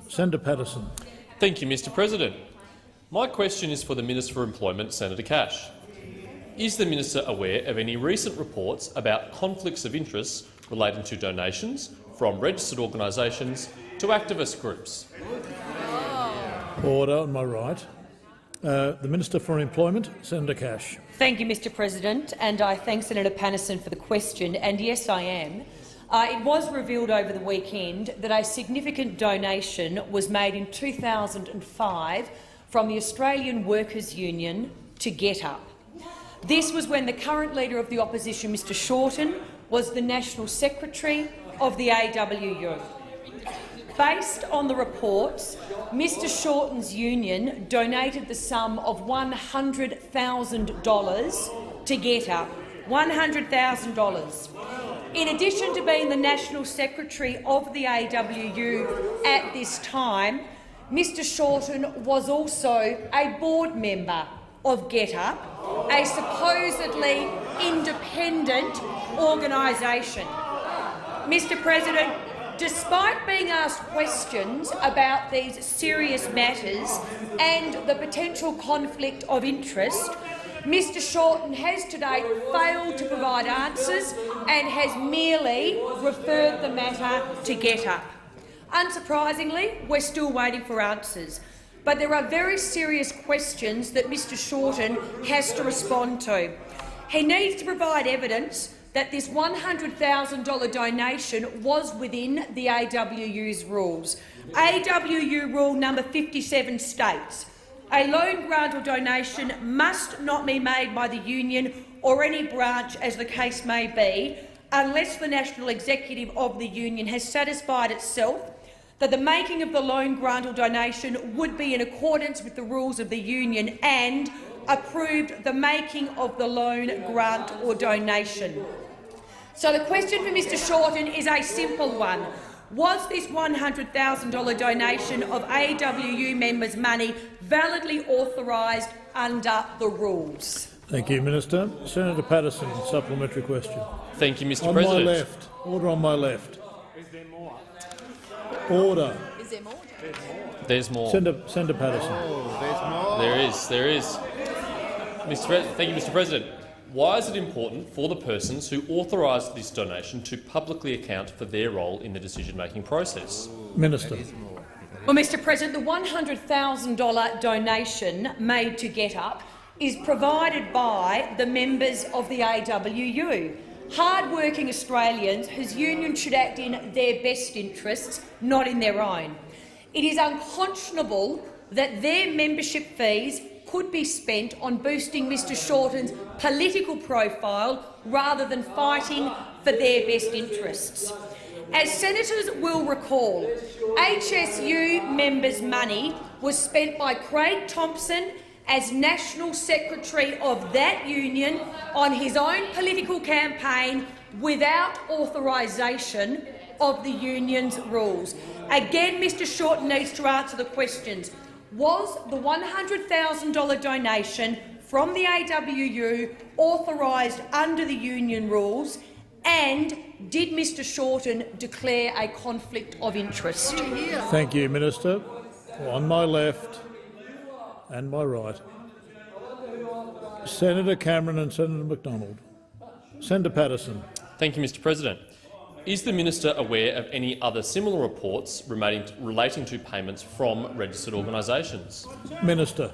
Senator Paterson. Thank you, Mr President. My question is for the Minister for Employment, Senator Cash. Is the minister aware of any recent reports about conflicts of interest relating to donations from registered organisations to activist groups? Order on my right. The Minister for Employment, Senator Cash. Thank you, Mr President, and I thank Senator Paterson for the question. And yes, I am. It was revealed over the weekend that a significant donation was made in 2005 from the Australian Workers' Union to GetUp. This was when the current Leader of the Opposition, Mr Shorten, was the National Secretary of the AWU. Based on the reports, Mr Shorten's union donated the sum of $100,000 to GetUp. $100,000. In addition to being the National Secretary of the AWU at this time, Mr Shorten was also a board member of GetUp, a supposedly independent organisation. Mr President, despite being asked questions about these serious matters and the potential conflict of interest, Mr Shorten has to date failed to provide answers and has merely referred the matter to GetUp. Unsurprisingly, we're still waiting for answers, but there are very serious questions that Mr Shorten has to respond to. He needs to provide evidence that this $100,000 donation was within the AWU's rules. AWU Rule number 57 states, a loan grant or donation must not be made by the union or any branch, as the case may be, unless the National Executive of the union has satisfied itself that the making of the loan grant or donation would be in accordance with the rules of the union and approved the making of the loan grant or donation. So the question for Mr Shorten is a simple one. Was this $100,000 donation of AWU members' money validly authorised under the rules? Thank you, Minister. Senator Paterson, supplementary question. Thank you, Mr On President. my left. Order on my left. Order. Is there more? There's more. Senator Paterson. There is. Thank you, Mr President. Why is it important for the persons who authorised this donation to publicly account for their role in the decision-making process? Minister. Well, Mr President, the $100,000 donation made to GetUp is provided by the members of the AWU, hard-working Australians whose union should act in their best interests, not in their own. It is unconscionable that their membership fees could be spent on boosting Mr Shorten's political profile rather than fighting for their best interests. As senators will recall, HSU members' money was spent by Craig Thompson as National Secretary of that union on his own political campaign without authorisation of the union's rules. Again, Mr Shorten needs to answer the questions. Was the $100,000 donation from the AWU authorised under the union rules, and did Mr Shorten declare a conflict of interest? Thank you, Minister. On my left and my right. Senator Cameron and Senator McDonald. Senator Paterson. Thank you, Mr President. Is the minister aware of any other similar reports relating to payments from registered organisations? Minister.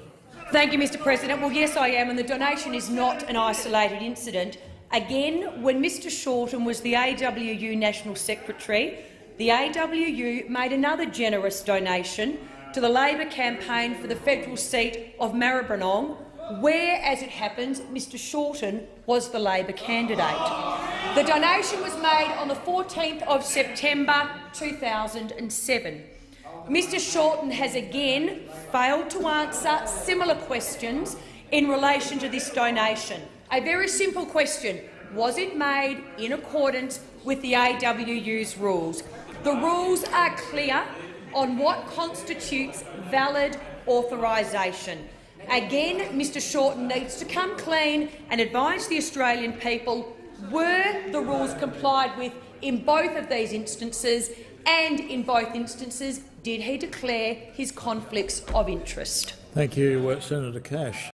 Thank you, Mr President. Well, yes, I am, and the donation is not an isolated incident. Again, when Mr Shorten was the AWU National Secretary, the AWU made another generous donation to the Labor campaign for the federal seat of Maribyrnong, where, as it happens, Mr Shorten was the Labor candidate. The donation was made on the 14th of September 2007. Mr Shorten has again failed to answer similar questions in relation to this donation. A very simple question. Was it made in accordance with the AWU's rules? The rules are clear on what constitutes valid authorisation. Again, Mr Shorten needs to come clean and advise the Australian people were the rules complied with in both of these instances, and in both instances did he declare his conflicts of interest? Thank you, Senator Cash.